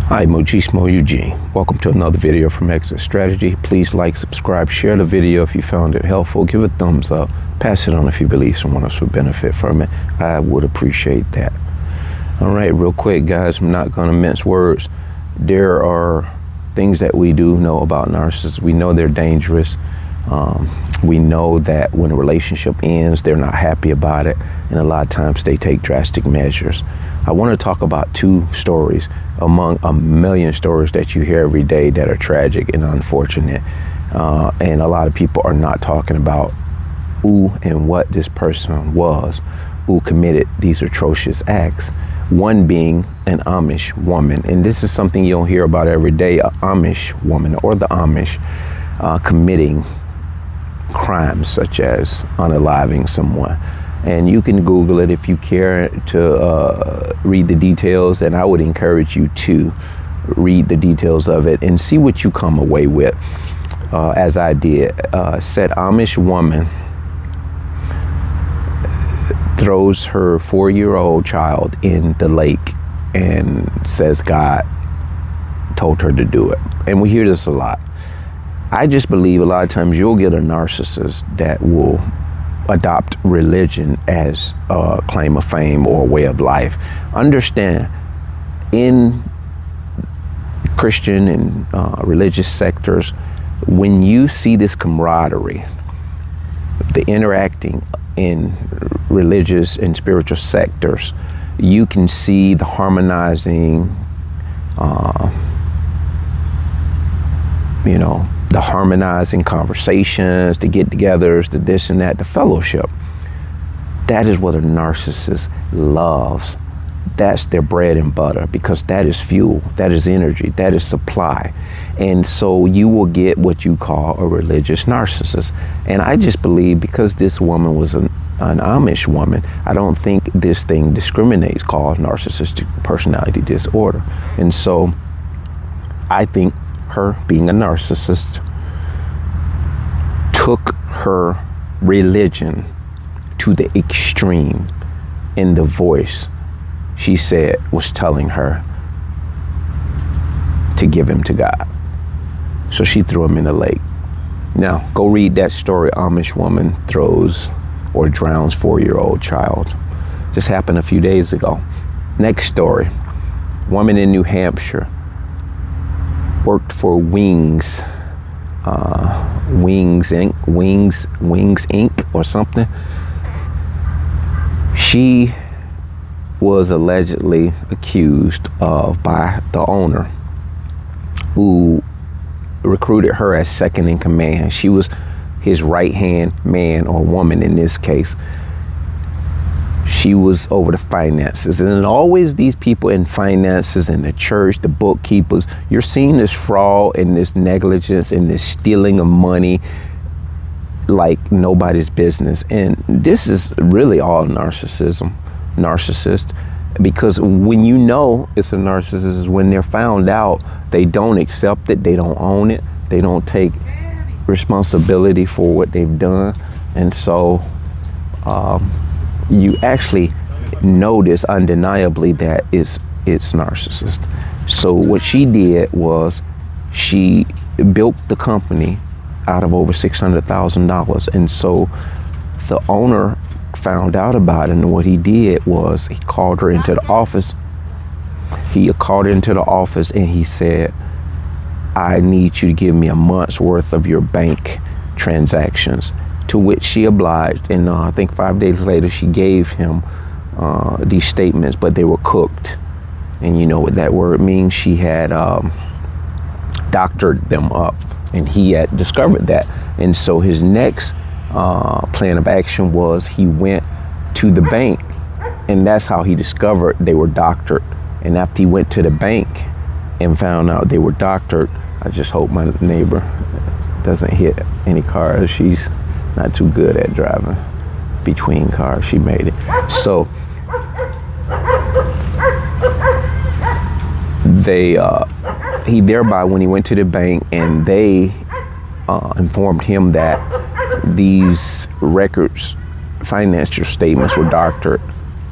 Hi, Mojismo Eugene. Welcome to another video from Exit Strategy. Please like, subscribe, share the video if you found it helpful. Give it a thumbs up. Pass it on if you believe someone else would benefit from it. I would appreciate that. All right, real quick, guys. I'm not going to mince words. There are things that we do know about narcissists. We know they're dangerous. We know that when a relationship ends, they're not happy about it. And a lot of times they take drastic measures. I want to talk about two stories among a million stories that you hear every day that are tragic and unfortunate. And a lot of people are not talking about who and what this person was who committed these atrocious acts. One being an Amish woman. And this is something you don't hear about every day, an Amish woman or the Amish committing crimes such as unaliving someone. And you can Google it if you care to read the details, and I would encourage you to read the details of it and see what you come away with, as I did. Said Amish woman throws her 4-year-old child in the lake and says God told her to do it. And we hear this a lot. I just believe a lot of times you'll get a narcissist that will adopt religion as a claim of fame or a way of life. Understand, in Christian and religious sectors, when you see this camaraderie, the interacting in religious and spiritual sectors, you can see the harmonizing, the harmonizing conversations, the get-togethers, the this and that, the fellowship. That is what a narcissist loves. That's their bread and butter, because that is fuel, that is energy, that is supply. And so you will get what you call a religious narcissist. And I just believe because this woman was an Amish woman, I don't think this thing discriminates, called narcissistic personality disorder. And so I think her being a narcissist took her religion to the extreme in the voice she said was telling her to give him to God. So she threw him in the lake. Now, go read that story. Amish woman throws or drowns 4-year-old child. Just happened a few days ago. Next story. Woman in New Hampshire worked for Wings Inc. or something. She was allegedly accused of by the owner, who recruited her as second in command. She was his right-hand man or woman in this case. She was over the finances. And always these people in finances, in the church, the bookkeepers, you're seeing this fraud and this negligence and this stealing of money like nobody's business. And this is really all narcissist. Because when you know it's a narcissist is when they're found out, they don't accept it, they don't own it, they don't take responsibility for what they've done. And so you actually notice undeniably that it's narcissist. So what she did was she built the company out of over $600,000. And so the owner found out about it, and what he did was he called her into the office. He called her into the office and he said, I need you to give me a month's worth of your bank transactions. To which she obliged, and I think 5 days later she gave him these statements, but they were cooked. And you know what that word means? She had doctored them up, and he had discovered that. And so his next plan of action was he went to the bank, and that's how he discovered they were doctored. And after he went to the bank and found out they were doctored, I just hope my neighbor doesn't hit any cars. She's not too good at driving between cars. She made it. So he thereby, when he went to the bank and they informed him that these records, financial statements were doctored,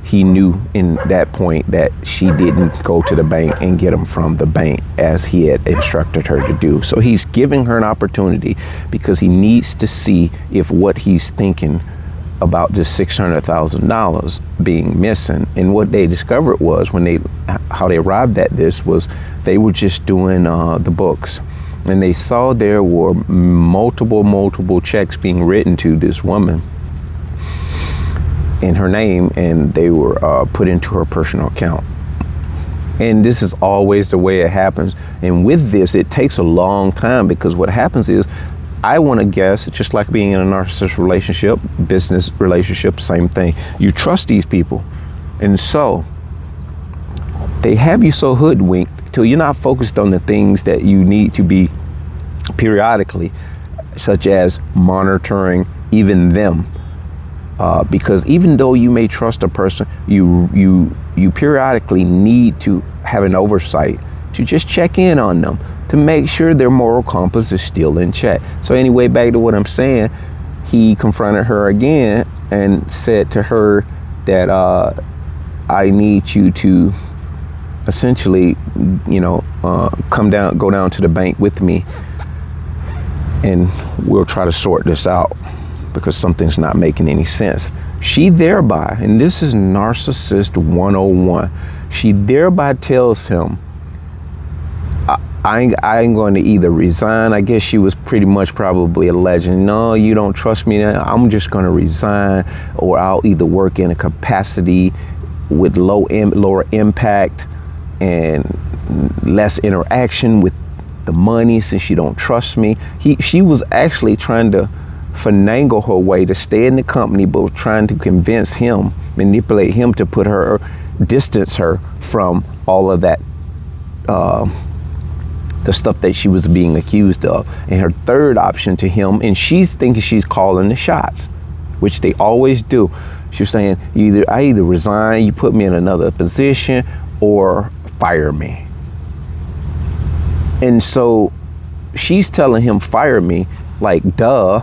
he knew in that point that she didn't go to the bank and get them from the bank as he had instructed her to do. So he's giving her an opportunity because he needs to see if what he's thinking about this $600,000 being missing. And what they discovered was how they arrived at this was they were just doing the books, and they saw there were multiple checks being written to this woman in her name, and they were put into her personal account. And this is always the way it happens. And with this, it takes a long time, because what happens is, I want to guess, just like being in a narcissist relationship, business relationship, same thing. You trust these people, and so they have you so hoodwinked till you're not focused on the things that you need to be periodically, such as monitoring even them. Because even though you may trust a person, you periodically need to have an oversight to just check in on them to make sure their moral compass is still in check. So anyway, back to what I'm saying, he confronted her again and said to her that I need you to essentially, go down to the bank with me, and we'll try to sort this out, because something's not making any sense. She thereby, and this is narcissist 101, she thereby tells him, I'm going to either resign. I guess she was pretty much probably alleging, no, you don't trust me now, I'm just going to resign, or I'll either work in a capacity with lower impact and less interaction with the money, since you don't trust me. She was actually trying to finagle her way to stay in the company, but trying to manipulate him to distance her from all of that, the stuff that she was being accused of. And her third option to him, and she's thinking she's calling the shots, which they always do. She was saying, I either resign, you put me in another position, or fire me. And so she's telling him, fire me, like, duh,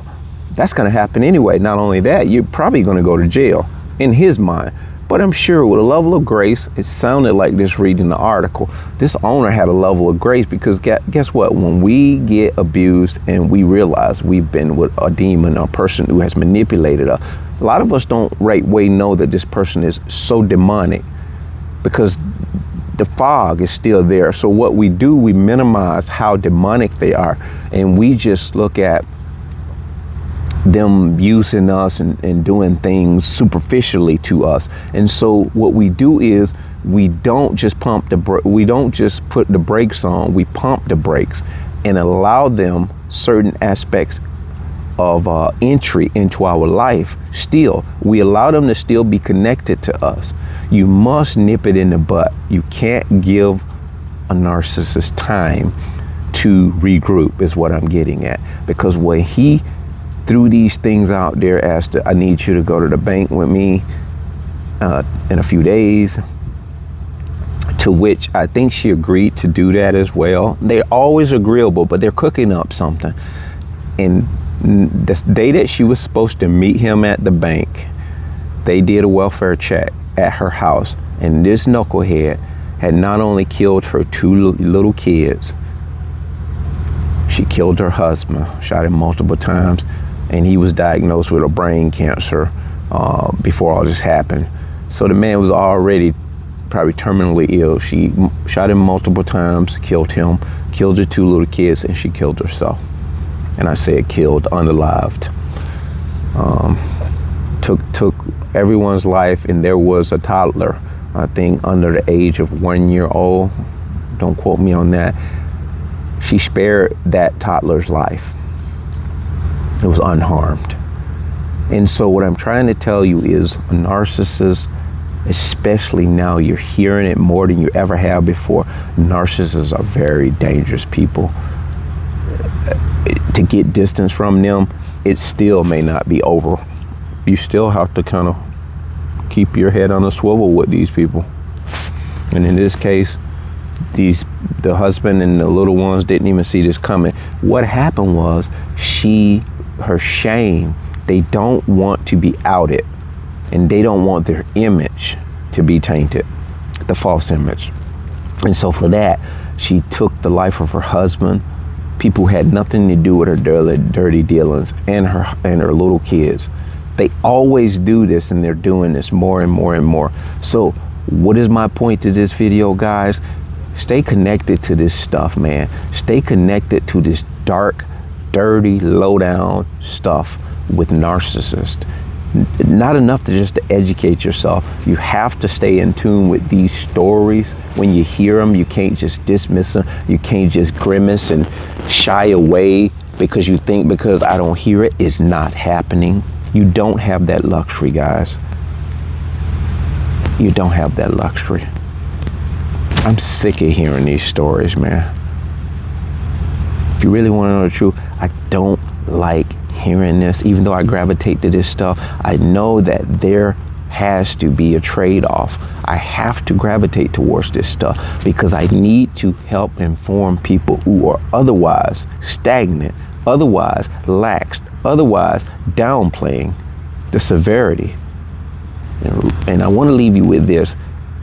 that's going to happen anyway. Not only that, you're probably going to go to jail, in his mind. But I'm sure with a level of grace, it sounded like this reading the article, this owner had a level of grace, because guess what? When we get abused and we realize we've been with a demon, a person who has manipulated us, a lot of us don't right way know that this person is so demonic, because the fog is still there. So what we do, we minimize how demonic they are, and we just look at them using us and doing things superficially to us. And so what we do is, we don't just put the brakes on, we pump the brakes and allow them certain aspects of entry into our life. Still, we allow them to still be connected to us. You must nip it in the butt. You can't give a narcissist time to regroup, is what I'm getting at. Because when he threw these things out there as to, I need you to go to the bank with me in a few days, to which I think she agreed to do that as well. They're always agreeable, but they're cooking up something. And the day that she was supposed to meet him at the bank, they did a welfare check at her house, and this knucklehead had not only killed her 2 little kids, she killed her husband, shot him multiple times, and he was diagnosed with a brain cancer before all this happened. So the man was already probably terminally ill. She shot him multiple times, killed him, killed her 2 little kids, and she killed herself. And I said killed, unalived. Took everyone's life, and there was a toddler, I think under the age of 1 year old. Don't quote me on that. She spared that toddler's life. It was unharmed. And so what I'm trying to tell you is, a narcissist, especially now, you're hearing it more than you ever have before. Narcissists are very dangerous people. To get distance from them, it still may not be over. You still have to kind of keep your head on a swivel with these people. And in this case, the husband and the little ones didn't even see this coming. What happened was, her shame, they don't want to be outed, and they don't want their image to be tainted, the false image. And so for that, she took the life of her husband, people who had nothing to do with her dirty dealings, and her little kids. They always do this, and they're doing this more and more and more. So what is my point to this video, guys? Stay connected to this stuff, man. Stay connected to this dark, dirty, low-down stuff with narcissists. Not enough to just to educate yourself. You have to stay in tune with these stories. When you hear them, you can't just dismiss them. You can't just grimace and shy away because you think because I don't hear it, it's not happening. You don't have that luxury, guys. You don't have that luxury. I'm sick of hearing these stories, man. If you really want to know the truth, I don't like hearing this. Even though I gravitate to this stuff, I know that there has to be a trade-off. I have to gravitate towards this stuff because I need to help inform people who are otherwise stagnant, otherwise lax, otherwise downplaying the severity. And I want to leave you with this.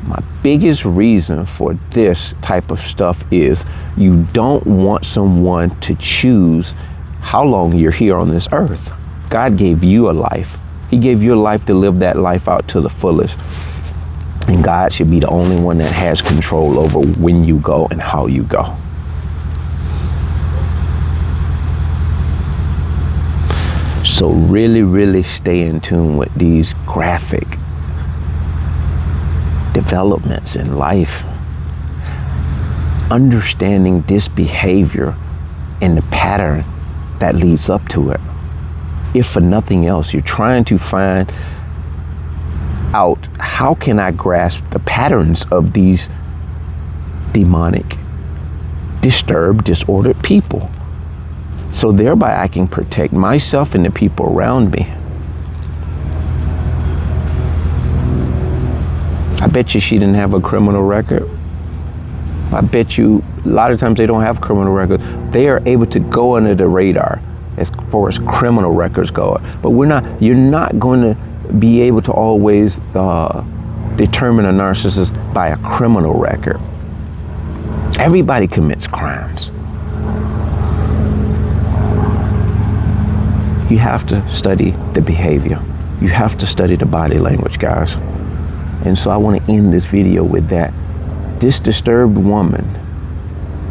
My biggest reason for this type of stuff is you don't want someone to choose how long you're here on this earth. God gave you a life. He gave you a life to live that life out to the fullest. And God should be the only one that has control over when you go and how you go. So really, really stay in tune with these graphic developments in life. Understanding this behavior and the pattern that leads up to it. If for nothing else, you're trying to find out how can I grasp the patterns of these demonic, disturbed, disordered people. So thereby I can protect myself and the people around me. I bet you she didn't have a criminal record. I bet you a lot of times they don't have criminal records. They are able to go under the radar as far as criminal records go. But you're not going to be able to always determine a narcissist by a criminal record. Everybody commits crimes. You have to study the behavior. You have to study the body language, guys. And so I want to end this video with that. This disturbed woman,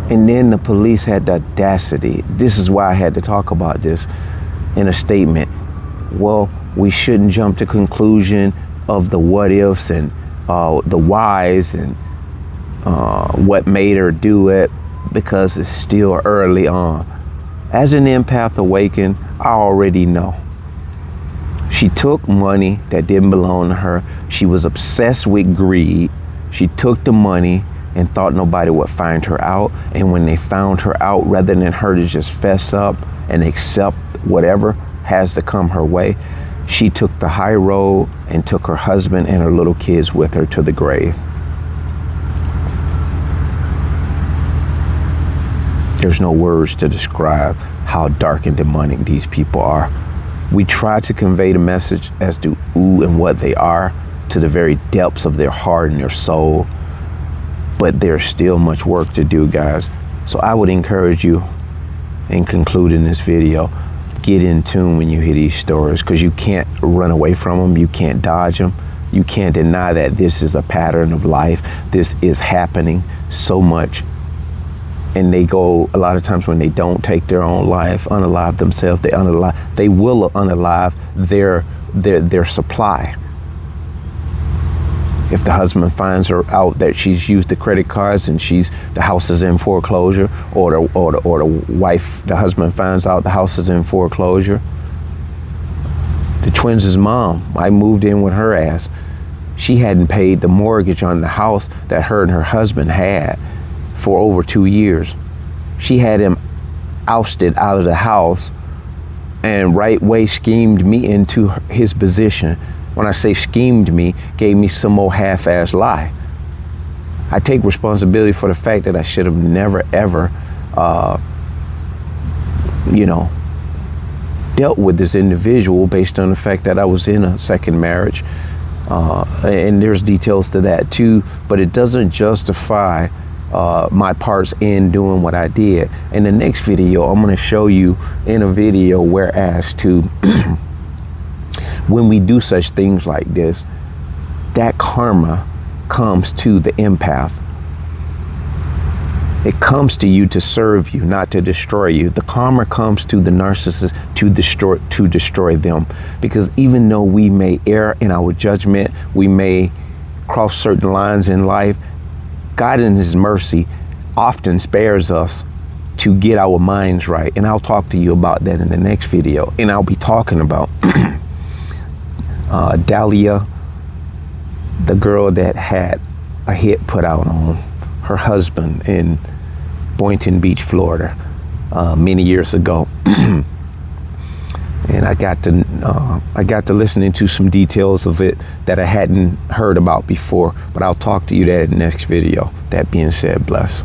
and then the police had the audacity. This is why I had to talk about this in a statement. Well, we shouldn't jump to conclusion of the what ifs and the whys and what made her do it because it's still early on. As an empath awakened, I already know. She took money that didn't belong to her. She was obsessed with greed. She took the money and thought nobody would find her out. And when they found her out, rather than her to just fess up and accept whatever has to come her way, she took the high road and took her husband and her little kids with her to the grave. There's no words to describe how dark and demonic these people are. We try to convey the message as to who and what they are to the very depths of their heart and their soul. But there's still much work to do, guys. So I would encourage you, in concluding this video, get in tune when you hear these stories, because you can't run away from them. You can't dodge them. You can't deny that this is a pattern of life. This is happening so much. And they go, a lot of times when they don't take their own life, unalive themselves, they will unalive their supply. If the husband finds her out that she's used the credit cards and the house is in foreclosure, or the wife, the husband finds out the house is in foreclosure. The twins' mom, I moved in with her ass. She hadn't paid the mortgage on the house that her and her husband had for over 2 years. She had him ousted out of the house and right way schemed me into his position. When I say schemed me, gave me some more half-ass lie. I take responsibility for the fact that I should have never, ever, dealt with this individual based on the fact that I was in a second marriage. And there's details to that too, but it doesn't justify my parts in doing what I did. In the next video, I'm going to show you in a video whereas to when we do such things like this, that karma comes to the empath. It comes to you to serve you, not to destroy you. The karma comes to the narcissist to destroy them. Because even though we may err in our judgment, we may cross certain lines in life, God in his mercy often spares us to get our minds right. And I'll talk to you about that in the next video. And I'll be talking about Dahlia, the girl that had a hit put out on her husband in Boynton Beach, Florida, many years ago. And I got to listening to some details of it that I hadn't heard about before, but I'll talk to you that in the next video. That being said, bless.